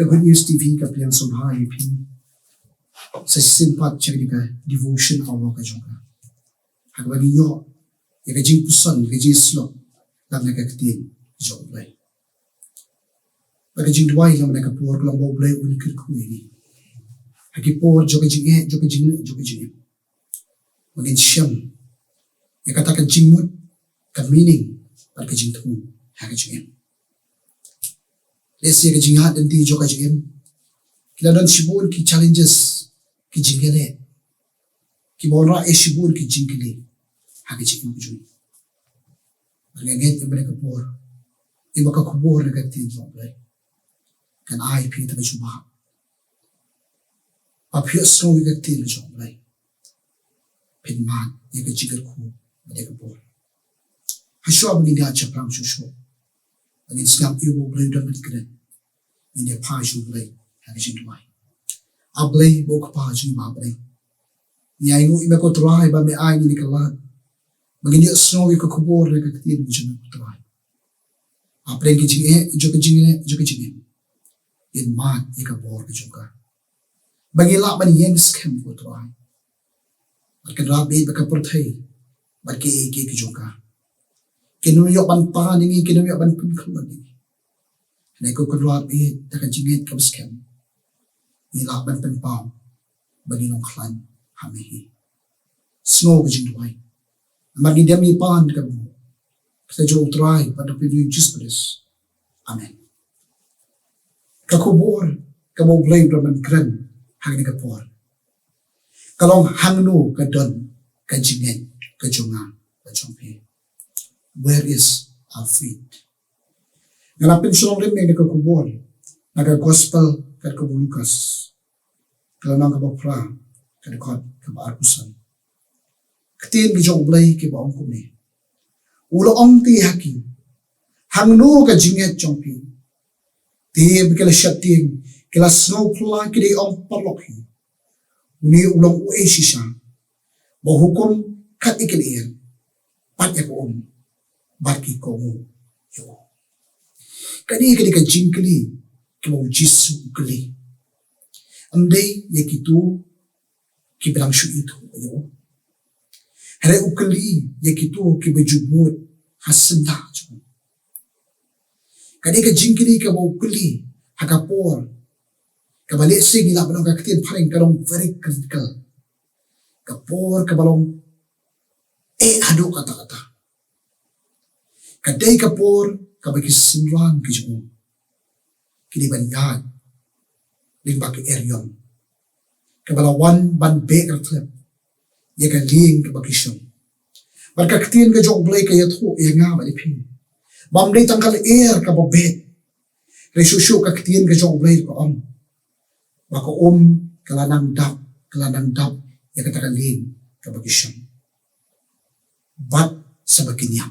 Good News TV ka piang sngewbha pi sa simpat chari ka devotion awo ka jonga hagbagi yo ya ka jingpuson ka jislo lang na Ka Ktien U Blei bagi jingdwai lang na ka por lang U Blei unikir ku ini hagi por joka jingim magin siyam ya kata ka jingmut ka meaning par ka jingthmu hagi jingim Let's say ka jinghat dan ti joka jingim kila dan sibun ki challenges ki jingale ki bonra e sibun ki jingale hagi jingim bujun Margaget mereka por iba ka kubor na Ka Ktien U Blei kan ai pi ta jubah apyo snow Ka Ktien U Blei pinman ya ka jigar ku mereka por haswa meninggal capram susho Agin snap U Blei dan berkeren ini pa U Blei hagi jingdwai A Blei bo ka pa jing ba Blei ya ingu ime ko trai ba me ai ni kalat Magin snow ka kubor na Ka Ktien U trai Apreng ki joka jingim in man ika bor ka joka bagi la ban yeng scam ko trai Markan rabi baka perthai barki ki joka kinu yo ban pa ni kinu yo ban kun khul ni ne ko kulwa bi ta ka jingit ka scam ni la ban pen pau bagi nong khlan hamihi snow ka jingdwai Magi demi pan ka bu sa jo try pada U Jisu amen ka kubor ka U Blei raman kren hang ni ka por kalong hangnu ka don ka jingen ka jonga ka jongpe where is our faith ngalapin sulong rin ni ka kubor naga gospel ka Loukas kalau nang ka bapra ka dekot ka baarusan Ktien U Blei ki ba ong kumne ulo ong ti haki hangnu ka jinget jongpi ti bikala shating kila snow pla ki ong parlokhi ni ulong u sisa bo hukum khat ikilir pat ya ko barki ko mu yo kadi ka jingkli ki U Jisu kli amdei yakitu ki bilang shu itu yo Hare ukali yakitu ki bejubut hasenda jo. Kadi ka jingkiri ka ukali hakapor ka balik sing ila banong Ka Ktien paling kalong very critical. Kapor ka balong ado kata-kata. Kadai kapor ka bagi sinran ki jo. Kini banyad ling baki eryon. Ka balawan ban beker tlep. Ya kan ling ke bakisyon. Ka Ktien ka U Blei ka yatho ya nga malipin. Bamlay tangkal ka babet. Resusyo Ka Ktien ka U Blei ka om. Baka kalanang dap ya katakan ling ka bakisyon. But sa bakinya.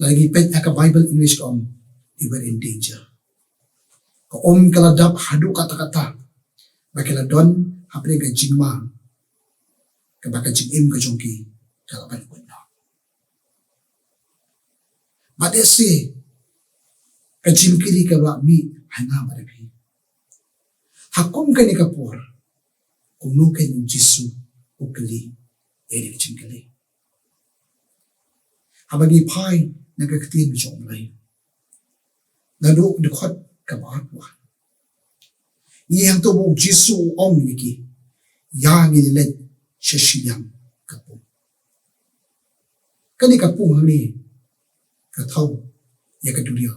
Lagi pet ka Bible English ka om. You were in danger. Ka kaladap hadu kata-kata. Bakila don hapre ka jingma. Kabaka jingim ka jongki kalaban kumno. Badesi ka jingkiri ka mi hanga marabi. Hakum ka ni kapor kumno ka U Jisu ukali eri jingkali. Habagi pai na Ka Ktien U Blei. Nado dekot ka baatwa. Iyang to U Jisu ong niki yang inilet Shashiyang kapung. Kani kapung ni katau ya kadulia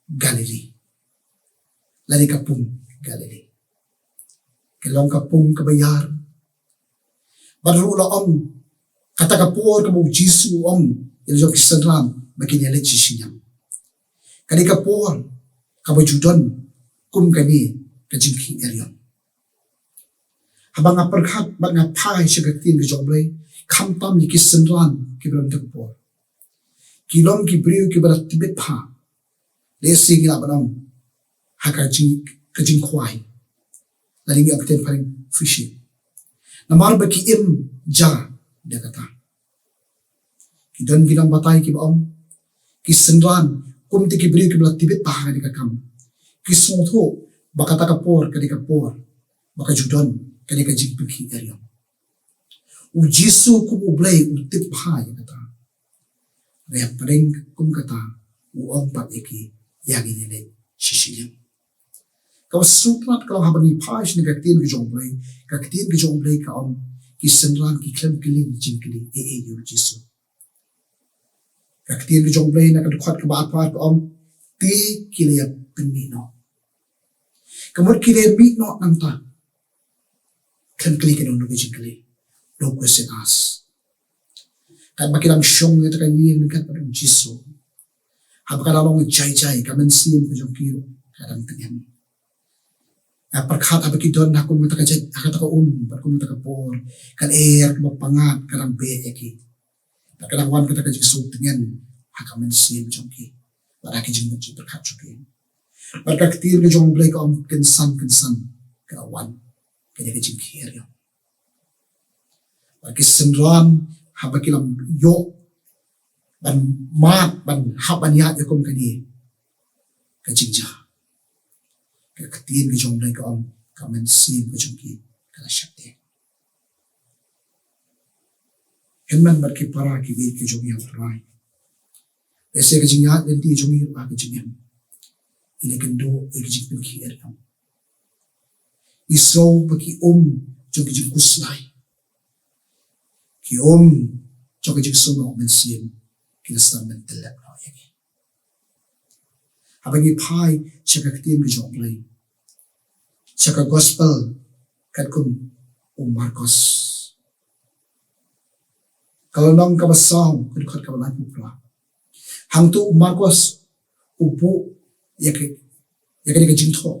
Galilee. Lani kapung Galilee. Kelong kapung kabayar. Baru la om kata kapur kamu Jisu om yang jauh kisanram makin yalet Shashiyang. Kani kapur kabajudon kum kani kajingking eryon. Habang ngaperhat bang ngapai siya Ka Ktien U Blei kamtam ni kisenran ki beram tekpor kilom ki briu ki berat tibet pa lesi ngila banong hakajing kajing kwai laling Ka Ktien paling fishing namar baki ja dia kata kidon ginang batay ki baom kisenran kum ti ki briu ki berat tibet pa ni kakam kisong to baka takapor kadika por baka judon kadika jingpikhi ariyo U Jisu kum U Blei U tip hai kata rea paring kum kata U ong pat eki yagi nile shishilim kawa suprat kawa habagi phaish ni Ka Ktien ki jong Blei ka om ki senran ki klem kilin jingkili U Jisu Ka Ktien ki jong Blei na kadukhat ka baat ka om ti kilia pinino kamut kilia no nanta klem kili ka nung jingkili no question us kan makilang syong ito ka niyan kat pa ng Jisu habakalalong jay ka mynsiem ko jong kiro kadang tingin perkhat abakidon na kung matakajan akata ka kung matakapor kan mapangat kadang be eki kadang wan kata ka Jisu tingin haka mynsiem jong ki para ki jing perkhat chukin Ka Ktien ka jong Blei ka kensan ka wan kaya ka jing kiro Bagi senran habakilam yo ban mat ban haban ya yakum kani ka jingja Ka Ktien ka jong Blei ka mynsiem ka jong ki kala syate henman barki para ki bi ki jong yang rai ese ka jingya den ti jong yi ka jingem ile kendo ki jingpin ki eram iso baki jong ki jing kuslai ki cho cái chữ số nó mynsiem ki stam men telap lo yagi habagi phai chaka Ktien ki jong Blei chaka gospel kat kum Marcos kalonong ka basang kun khat ka balan pupra hang tu Marcos upu yaki ka jingtho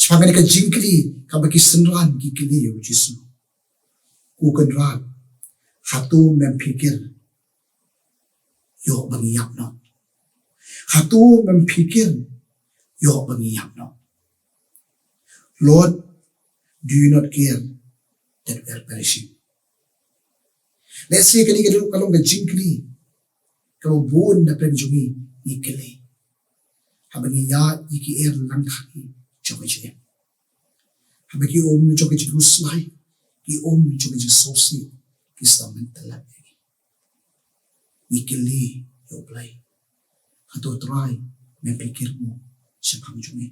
chpangani ka jingkli ka baki senran ki kili U Jisu Kukan rat hatu mempikir yo bangiyap no hatu mempikir yo bangiyap no Lord do you not care that we are perishing let's say kani kalong ka jingkli kabon na penjungi ikili habangiya iki lang thaki chokaje habaki chokaje guslai ki chokaje sosi ki stamen talab ikili yo Blei hato try mempikir mo siya kamjungi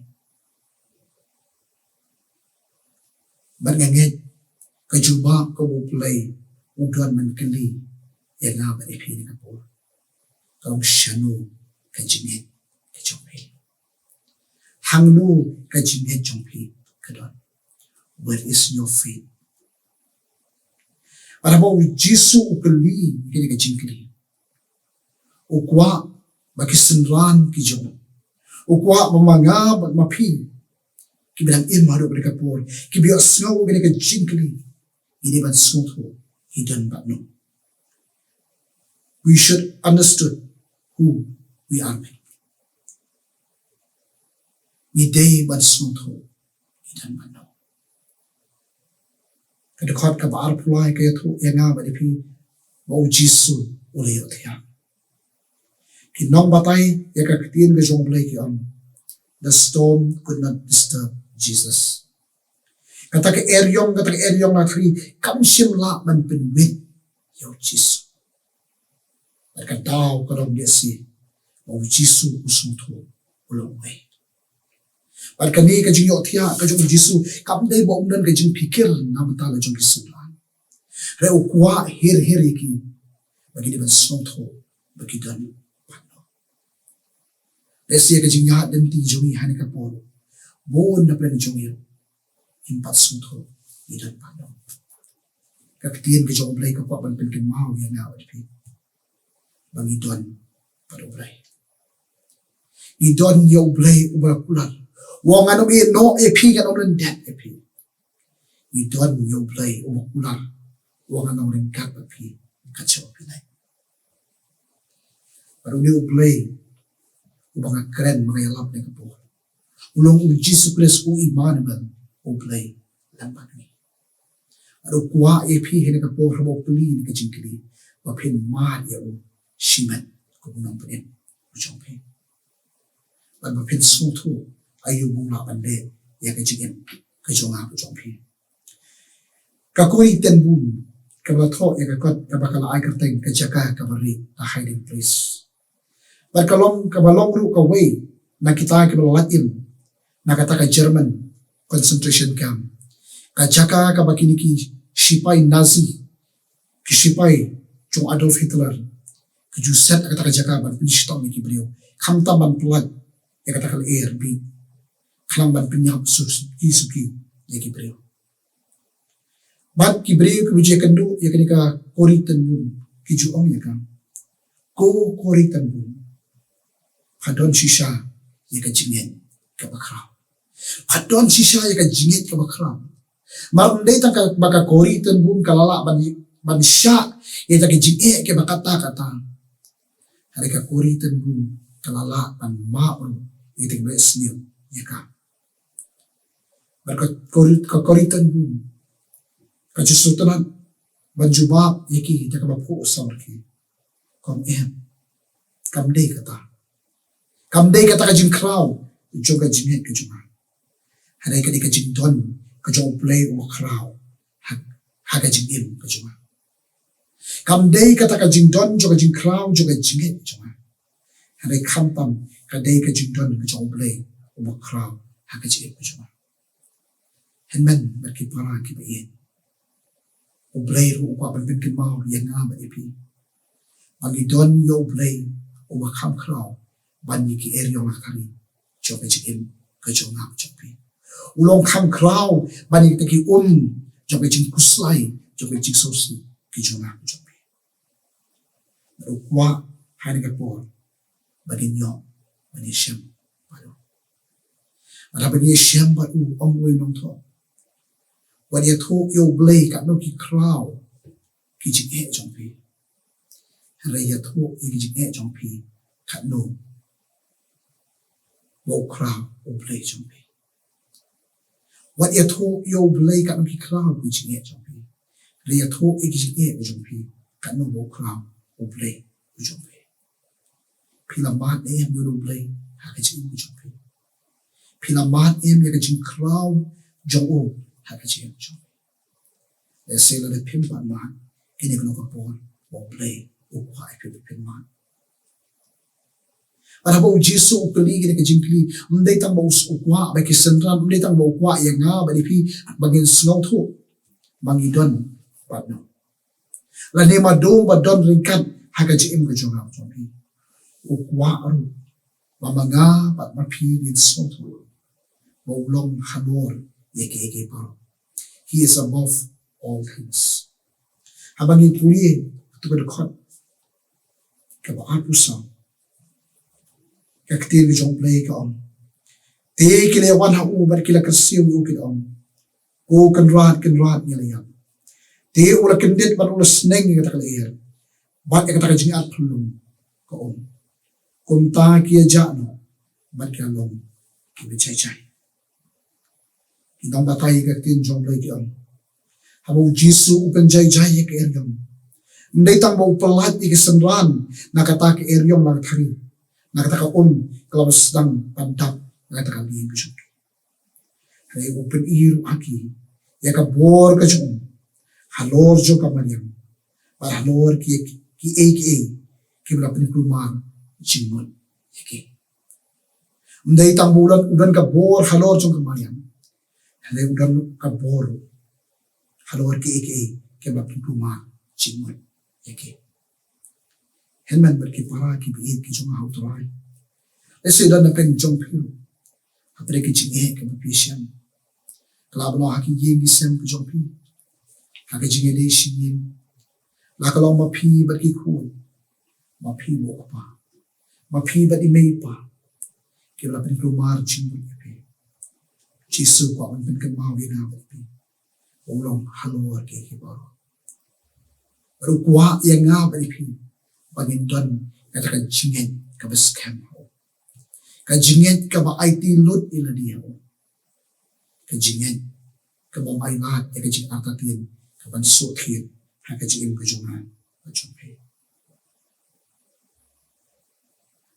Banganget kajuba ko U Blei ugan man kili yang nga ba ipini ka po kang syanu ka jingit ka jongpi hangnu ka jingit jongpi ka don where is your faith para po U Jisu ukali kini ka jingkili ukwa makisenran ki jong ukwa mamanga bat mapi kibilang imaro ka por kibiyo snow kini ka jingkili ini ban snow hidden but no. We should understood who we are. Ni day but snow hidden but no. Kadakot ka baar pulay kaya to nga ba dipi ba U Jisu ulayo tiya. Kinong batay ya Ka Ktien ka jong Blei ki the storm could not disturb Jesus. Kata ke eryong na tri kamsim la man pinwit yo Jisu. Kadaw kadong dia si U Jisu usung to ulong way. Pat kani ka jing yo thia ka jong Jisu kam dei bom dan ka jing pikir na matala jong Kisan. Re ukwa her ki bagi di ban song to bagi dan pano. Desi ka jing ya dan ti jong hani ka polo. Bon na plan jong yo. Impat sungto idan pano. Ka Ktien ka jong Blei ka pa ban pen mau ya na pi. Bangi don pada Blei. Ni don yo Blei ubra kular. Wong ano e no epi kan orang dead epi. Ni don yo Blei ubra kular. Wong ano ring kat epi kacau pinai. Baru ni Blei ubang keren mengayalap ni kapo. Ulong U Jisu Khrist U Emmanuel U Blei lambat ni. Aru kuah epi hene kapo rabo puli ni kejingkili. Wapin mar ya U Shiman kumno penin ujong pe. ban ma phin su thu ayu bu la ban de ya ka jingim ka jonga bu jong phi ka kuri ten bu ka ba tho ya ka kot ka ba kala ai kyrteng ka jaka ka ba ri a hiding place bar ka ba long ru ka way na kita ka ba latin na kata ka German concentration camp ka jaka ka ba kini ki sipai Nazi ki sipai Jong Adolf Hitler ki ju set kata ka jaka ban pin stop ni ki brio khamta ban plug ya kata ka air bi khlam ban pin yap suki ya ki brio bat ki brio ki buje kandu ya kani ka kori tanbun ki ju ong ya ka ko kori tanbun hadon shisha ya ka jingen ka bakra hadon shisha ya ka jingen ka bakra marum dei ta ka baka kori tanbun kalala ban sha ya ta ki jinge ke bakata kata hari ka kori tanbun kalala ban ma'ru ya ta ki snil ya ka barka kori tanbun ka jusutan ban jubab ya ki ta ka bapu samar ki kom kam dei kata ka jing kraw joga jinge ka junga hari ka jing don ka jong play o kraw ha ka jing im ka junga kam dei kata ka jing don joga jing kraw joga jinge ka junga hari khampam ka dei ka jing don ka jong play o kraw ha ka jing ka junga henman barki para ki ba yen U Blei ru kwa ban bin kin mau yang nga ba ipi bagi don yo Blei o wa kham kraw ban ni ki area la kari joga jing ka jonga jopi ulong kham kraw ban ni ki joga jing kuslai joga jing sosi ki jonga jopi ru kwa hani ka por bagi nyo bani shem baru ara bani shem baru ong we nong tho when you talk yo Blei ka no ki kraw ki jing jopi ara ya talk ki jing jopi ka no wo kraw o Blei jopi what you talk yo Blei ka no ki kraw ki jing jopi ara ya talk ki jing jopi ka no wo kraw o Blei jopi pilamat yo Blei ha ka jing jopi pilamat ya ka jing kraw jong o ha ka jing jopi le se la de pim ban man kini ko ka por o Blei o kwa I pim man para ba U Jisu o kali gini ka jingkli mdei tang ba ukwa ba ki sentral mdei tang ba ukwa ya nga ba dipi bagin snow tho mangi don ba no la ne ma do ba don ringkat ha ka jim ka jonga jopi ukwa aru ba manga ba ma pi in snow tho ba ulong hanor ye ke pa he is above all things habangi puri to ka khot ka ba apusa Ka Ktien ki jong Blei ka om te kile wan ha u bar kila kersiu u ki om ko kan rat ni la yam te ula kendet ban ula sneng ka takal er bat ka takal jing at phulum ka om kum ta ki ja no bat ka long ki be chai hidang batai ka Ktien jong Blei ki om ha U Jisu upen jai ka er yam ndai tang ba upalat ki sanran na kata ka er yam na thari nakataka kelabas sedang pandap nakataka liin ko siya. Kaya open iru aki ya ka bor ka siya halor jo ka manyan para halor ki ki wala pinipluman jingmon yaki. Unday tang bulan udan ka bor halor jo ka manyan halay udan ka bor halor ki wala pinipluman jingmon yaki. Henman berki para ki biit ki jonga hauturai. Ese dan pen jong piu. Apre ki jinge ka bapisiam. Kalabno haki Jingiaseng ki jong piu. Haki jinge de shingin. Lakalong mapi berki kuon. Mapi mo pa. Mapi bat imei pa. Ki wala pen kumar jingmon yapi. Jisu kwa man pen kamau yana yapi. Ulong halor ki baro. Baru kwa yang nga yapi. Bagin don kata ka jingen ka ba scam ho ka jingen ka ba IT load ila dia ho ka jingen ka ba mai lat ka jing atatin ka ban so thien ha ka jing ka junga ka jumpe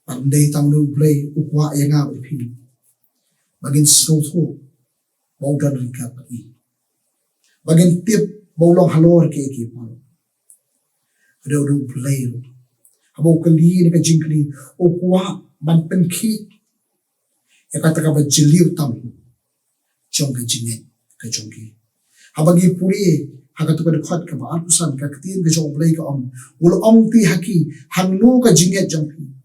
Pandai tang U Blei ukwa yang pi bagin snow tho baudan ringkat pi bagin tip baulong halor ke pa ada U Blei abo kali ni ka jingkli ukwa ban penki ya kata ka bajiliu tam jong ka jingen ka jongki habagi puri hagat ka dekat ka ba apusan ka Ktien ka U Blei ka ulo ti haki hangnu ka jinget jongki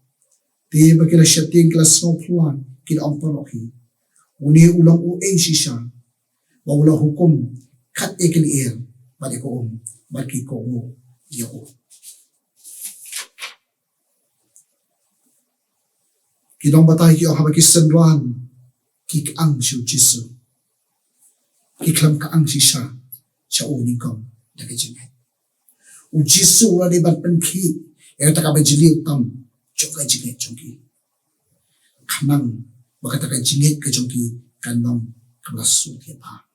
Ti bakila syating kila snow pluan kila ampanoki. Uni ulang sisa. Maulang hukum kat ekil balik ko bagi ko yo. Kidong batay ki habaki senruan ki ang U Jisu. Ki klam ka ang sisa sa uning kom nakajingan. U Jisu wala di ban penki ya taka bajili tam Jokai jingit jongki. Khnang bakata ka jingit ka jongki kanong kablasu tiapa.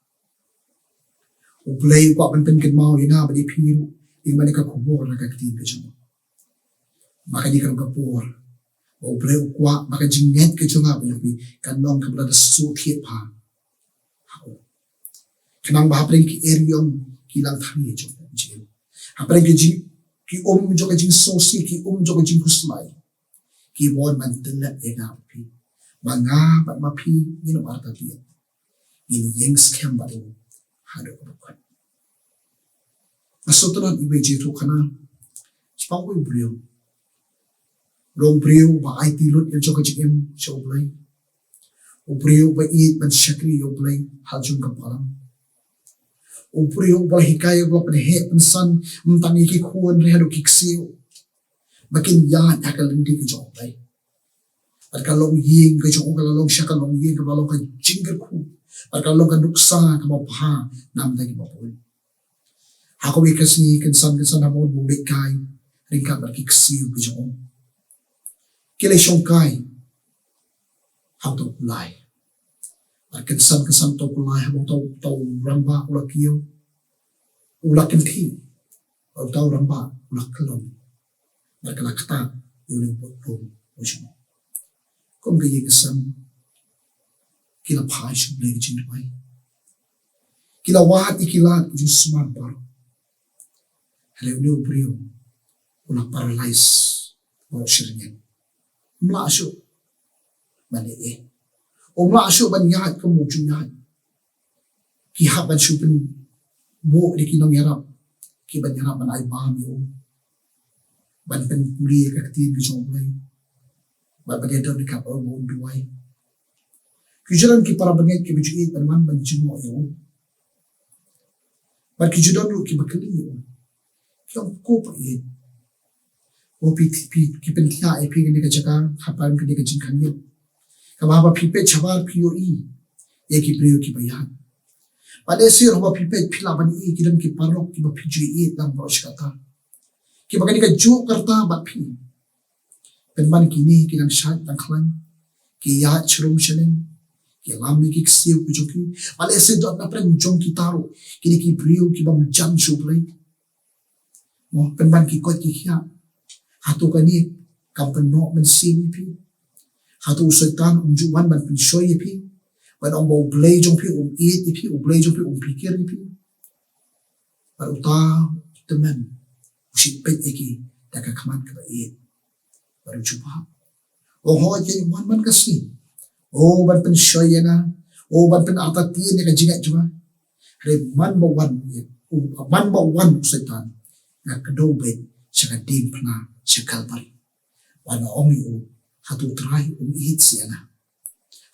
U Blei kwa penpen ken mau ina badi piru ing bani ka kubur na ka Ktien ka jong. Maka di ka kapur. U Blei kwa maka jingit ka jonga bani kanong kablasu tiapa. Khnang bahapring ki erion kilang thani jong jing. Hapring ki joka jing sosi ki joka jing kuslai. Ki WAN BAN MANE pi manga bat mapi ni marta dia ni yang scam baru hado bukan asotan iwei jitu kana spang ko brio long brio ba IT lot il joka jingim U Blei U brio ba it ban shakri U Blei haljung ka param U brio ba hikaya ba he pensan mtangi ki khuan re hado kiksio makin yan akal hindi ke U Blei at kalong ying ke jong kalong siya kalong ying kalong ka jingger ku at kalong ka nuksa ka mapha nam dagi mapul ako wi kasi kansan mo bulik kai ringkat berkiksiu ke jong kilay siyong kai how to kulay at kansan to kulay habang to ramba ulak kiyo ulak kinti o to ramba ulak kalong at kalakta yun yung potong o siya Kung gaya kasam, kila pahay U Blei jinway. Kila wahat ikilat jusman baro. Halaw ni U Blei una paralyze o siringan. Umla asyo mani Umla asyo ban yahat kamuju yahat. Kihaban siyo pin mo di kinong yarap. Kiban yarap man ay bahami ban pen puli ka Ktien ka U Blei. Bagay daw ni kapal mo duway. Kujalan ki para bagay ki bijuit man banjimo yo. Bag kujalan lu ki bakali yo. Kiyong ko pa yun. O PTP ki pentia ay pingin ni ka jaka hapan ka ni ka jingkan yo. Kababa pipe chabar POE. Ye ki priyo ki bayan. Pada sir haba pipe pila bani ki dan ki parok ki ba PGE dan bosh kata. Ki bagay ni ka jo karta ba pi. Penman kini kinang syat tang klan ki ya chrum sheleng ki lami ki ksiu ku joki ale se dot na pren jong ki taro kini ki brio ki bam jam U Blei mo penman ki kot ki khia hatu kani kampeno mynsiem pi hatu setan unju WAN BAN pin shoy pi ban ong U Blei jong pi eat pi U Blei jong pi pikir pi par uta teman usit pet iki taka kaman ka eat baru jumpa. Oh jadi WAN BAN kasi. Oh ban pen shoy na. Oh ban pen atati ni ka jingat juma. Hari man ba wan setan. Na kado bet siya dim pna siya kalbari. Wana omi hatu try ihit siya na.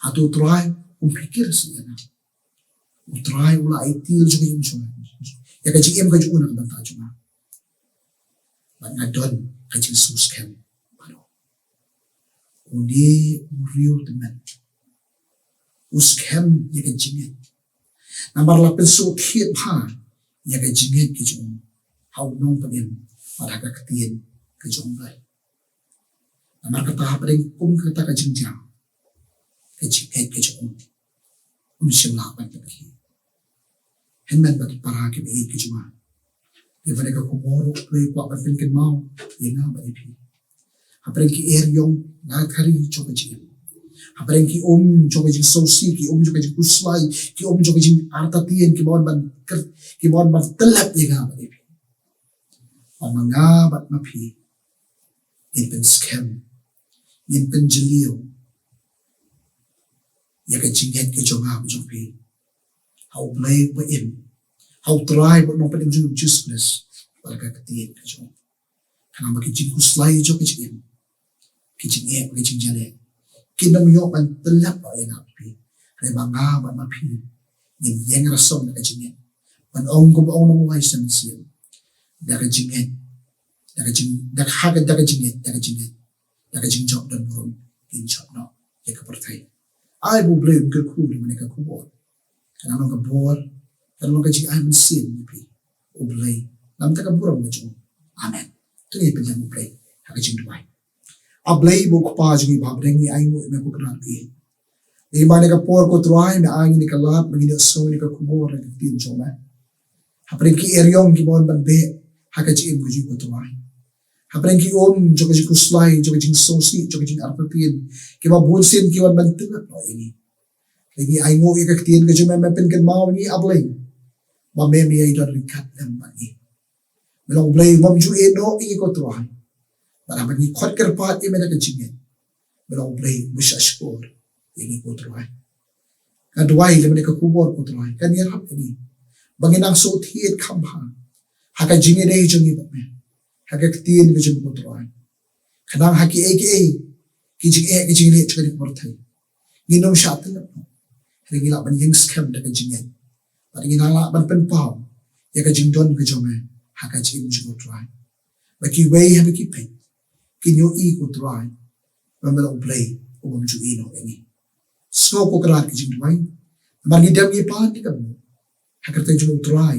Hatu try pikir siya na. Try ula itil juga yung siya. Ya ka jingim ka juna ka banta juma. Ban adon ka Jesus kem. Uni uriu teman. Uskem ya ka jingit. Nambar lapin so kiet ha ya ka jingit ke jong. Hau nong panin pada ka Ktien ke jong Blei. Nambar kata ha paling kata ka jingja. Ke jingit ke jong. Mynsiem laban pagi. Henman bagi para ke bei ke jong. Daripada ka kumoro Blei kwa ban pen ken mau ya nga ba ipi. Hapreng ki eryong na khari cho ka jing. Hapreng ki cho ka jing sosi ki cho ka jing kuslai ki cho ka jing artatien ki bon ban telap ye ga ba ipi. Amanga bat mapi in pen scam in pen jelio ya ka jing het ke jonga ba jopi. How blame ba in how try but no pen ju justness ba ka ktien ka jong. Kana ma ki jing kuslai jo ka jing ki jing e ki jing jale kinam yo ban telap ba ye ga pi. Re manga bat mapi in yang rasom ka jing ban ong ko ong mo ai sa mynsiem. Daga jinget, daga jing job dan buron in job no, ya ka pertai. Ai bu blei ke ku di mana ka kubor. Kana nong ka bor, kana nong ka jing ai mynsiem ni pi. U blei, nam ta ka buron ka jong. Amen. Tu ye pinjam u blei, ha ka jing duai. A blei bu ko pa jing ba brengi ai mo me ko kran pi. Ni mana ka por ko truai na ai ni ka lap, ni ka so ni ka kubor ka tin jong ma. Hapreng ki eryong ki bon ban be haka jing ko jing ko tuai. Hapreng ki jo ka jing kuslai, jo ka jing sosi, jo ka jing arpatien, ki ba bunsin ki wan bantu no ini. Lagi ai ngo ka ktien ka jing me pen kan mau ni ablay. Ba me mi ai don rikat nam ba ni. Melong blay mom ju e no i ko tuai. Para ba ni khot ker pat i me na ka jing. Melong blay musha skor i ko tuai. Ka duai le me ka kubor ko tuai. Kan iarap ni. Banginang so thiet khamha. Haka jingi dei jongi ba me. Haka ktien ka jing ko tuai. Khnang haki e ki jing le chkani porthai. Ginom shat la. Ringi la ban yang scam da ka jingen. Ba ringi la ban pen pau. Ya ka jing don ka jome. Haka jing ko tuai. Ba ki wei ha ki pen. Ki nyo i ko tuai. Ba me lo play o bom ju i no engi. Sko ko krat ki jing tuai. Ba ni dam i pa ni ka mo. Haka te ju tuai.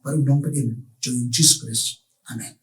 Ba unong pa din. Jo U Khrist. Amen.